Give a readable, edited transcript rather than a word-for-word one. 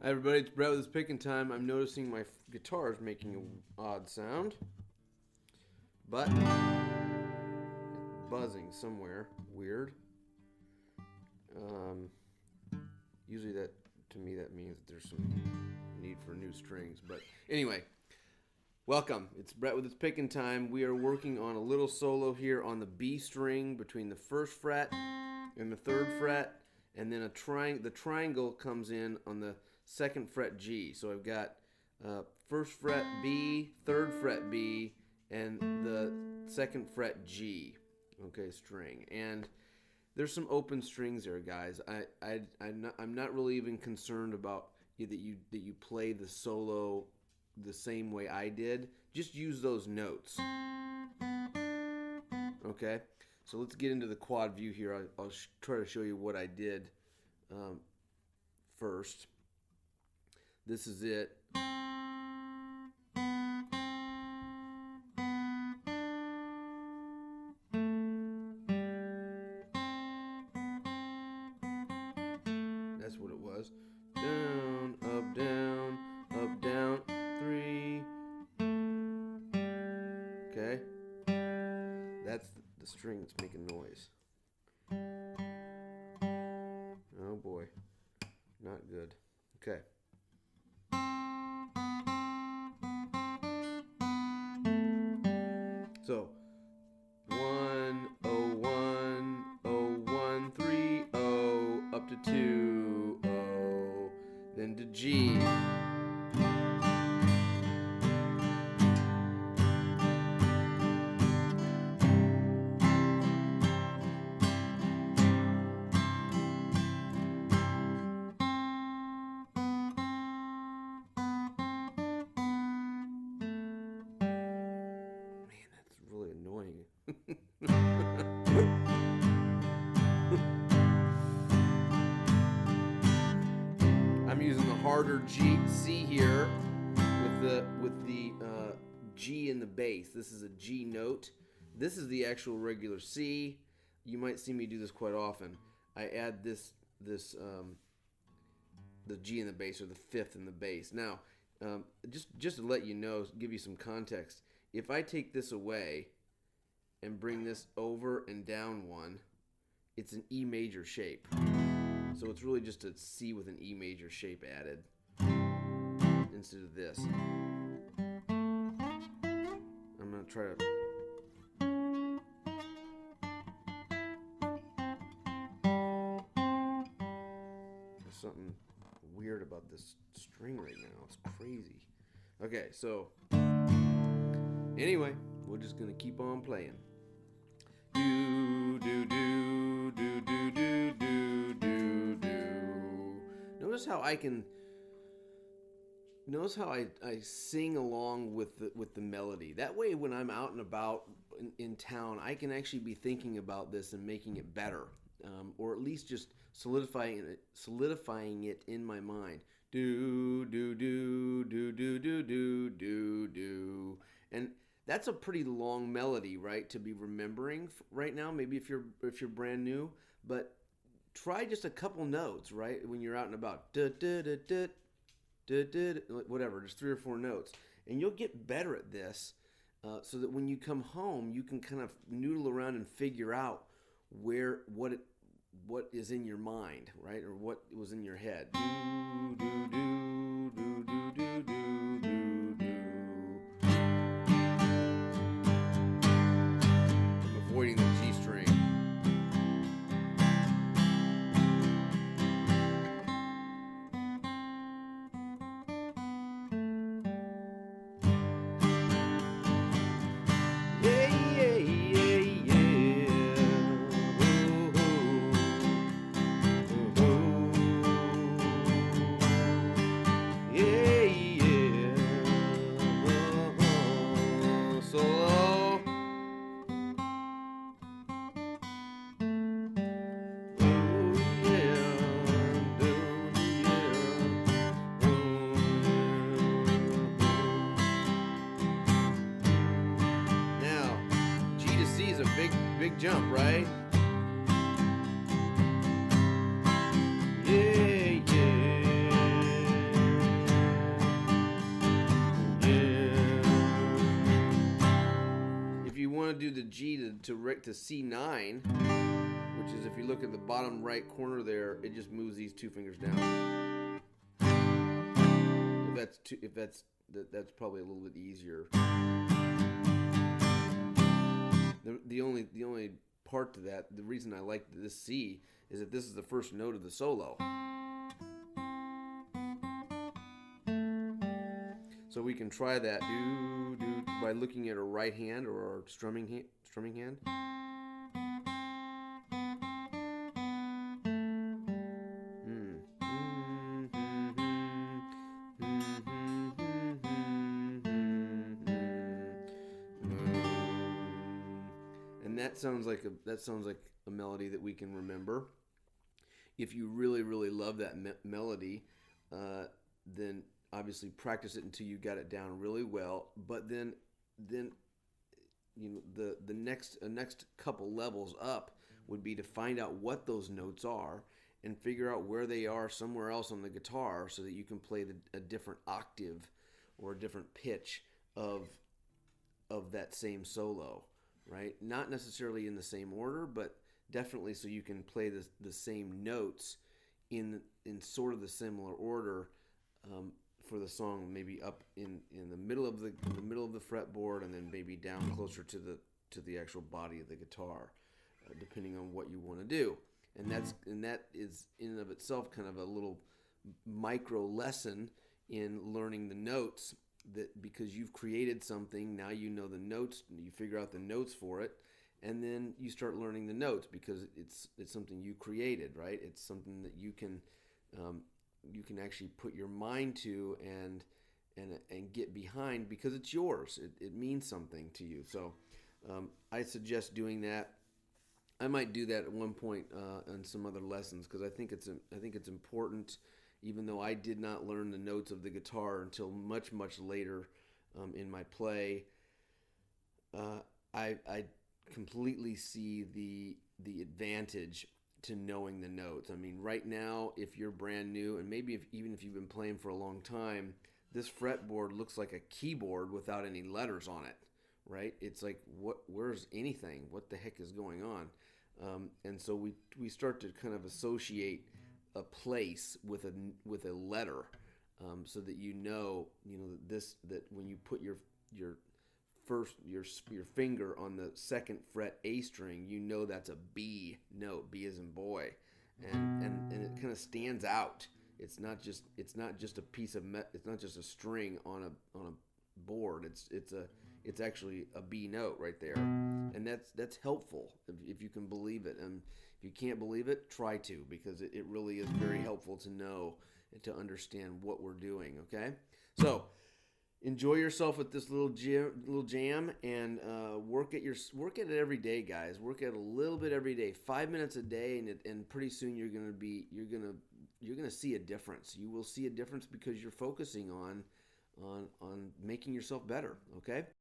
Hi everybody, it's Brett with It's Picking Time. I'm noticing my guitar is making an odd sound, but it's buzzing somewhere. Weird. Usually that, to me, that means that there's some need for new strings. But anyway, welcome. It's Brett with It's Picking Time. We are working on a little solo here on the B string between the first fret and the third fret. And then the triangle comes in on the second fret G. So I've got first fret B, third fret B, and the second fret G. Okay, string. And there's some open strings there, guys. I'm not really even concerned about that you play the solo the same way I did. Just use those notes. Okay. So let's get into the quad view here. I'll try to show you what I did first. This is it. That's what it was. Down, up, down, 3. Okay. That's the string that's making noise. Oh boy, not good. Okay. So 1 0 1 0 1 3 0 up to 2 0, then to G. That's really annoying. I'm using the harder C here with the G in the bass. This is a G note. This is the actual regular C. You might see me do this quite often. I add the G in the bass, or the fifth in the bass. Now, just to let you know, give you some context. If I take this away and bring this over and down one, it's an E major shape. So it's really just a C with an E major shape added instead of this. I'm going to try to... There's something weird about this string right now. It's crazy. Okay, so... Anyway, we're just gonna keep on playing. Do do do do do do do do do. Notice how I sing along with the melody. That way, when I'm out and about in town, I can actually be thinking about this and making it better, or at least just solidifying it in my mind. Do do do do do do do do do. And that's a pretty long melody, right, to be remembering right now. Maybe if you're brand new, but try just a couple notes, right, when you're out and about. Da, da, da, da, da, da, whatever, just 3 or 4 notes, and you'll get better at this, so that when you come home, you can kind of noodle around and figure out what is in your mind, right, or what was in your head. Do do do do do do do. Avoiding the G string. Yeah, yeah, yeah, yeah. Oh, oh, oh, oh. Yeah, yeah. Oh, oh. Solo. Big jump, right? Yeah, yeah. to C9, which is, if you look at the bottom right corner there, it just moves these 2 fingers down. That's probably a little bit easier. The only part to that, the reason I like this C is that this is the first note of the solo. So we can try that by looking at our right hand or our strumming hand. And that sounds like a melody that we can remember. If you really, really love that melody, then obviously practice it until you got it down really well. But then you know, the next couple levels up would be to find out what those notes are and figure out where they are somewhere else on the guitar, so that you can play a different octave or a different pitch of that same solo, right? Not necessarily in the same order, but definitely so you can play the same notes in sort of the similar order for the song, maybe up in the middle of the fretboard, and then maybe down closer to the actual body of the guitar, depending on what you want to do. And that is in and of itself kind of a little micro lesson in learning the notes, that because you've created something, now you know the notes, you figure out the notes for it, and then you start learning the notes because it's something you created, right? It's something that you can actually put your mind to and get behind because it's yours. It means something to you. So I suggest doing that. I might do that at one point on some other lessons, because I think it's important. Even though I did not learn the notes of the guitar until much, much later in my play, I completely see the advantage to knowing the notes. I mean, right now, if you're brand new, and maybe even if you've been playing for a long time, this fretboard looks like a keyboard without any letters on it, right? It's like, where's anything? What the heck is going on? And so we start to kind of associate a place with a letter, so that you know that when you put your finger on the 2nd fret A string, you know that's a B note, B as in boy, and it kind of stands out. It's not just a piece of it's not just a string on a board. It's actually a B note right there, and that's helpful if you can believe it. And if you can't believe it, try to, because it really is very helpful to know and to understand what we're doing. Okay, so enjoy yourself with this little jam, and work at it every day, guys. Work at it a little bit every day, 5 minutes a day, and pretty soon you're gonna see a difference. You will see a difference because you're focusing on making yourself better. Okay.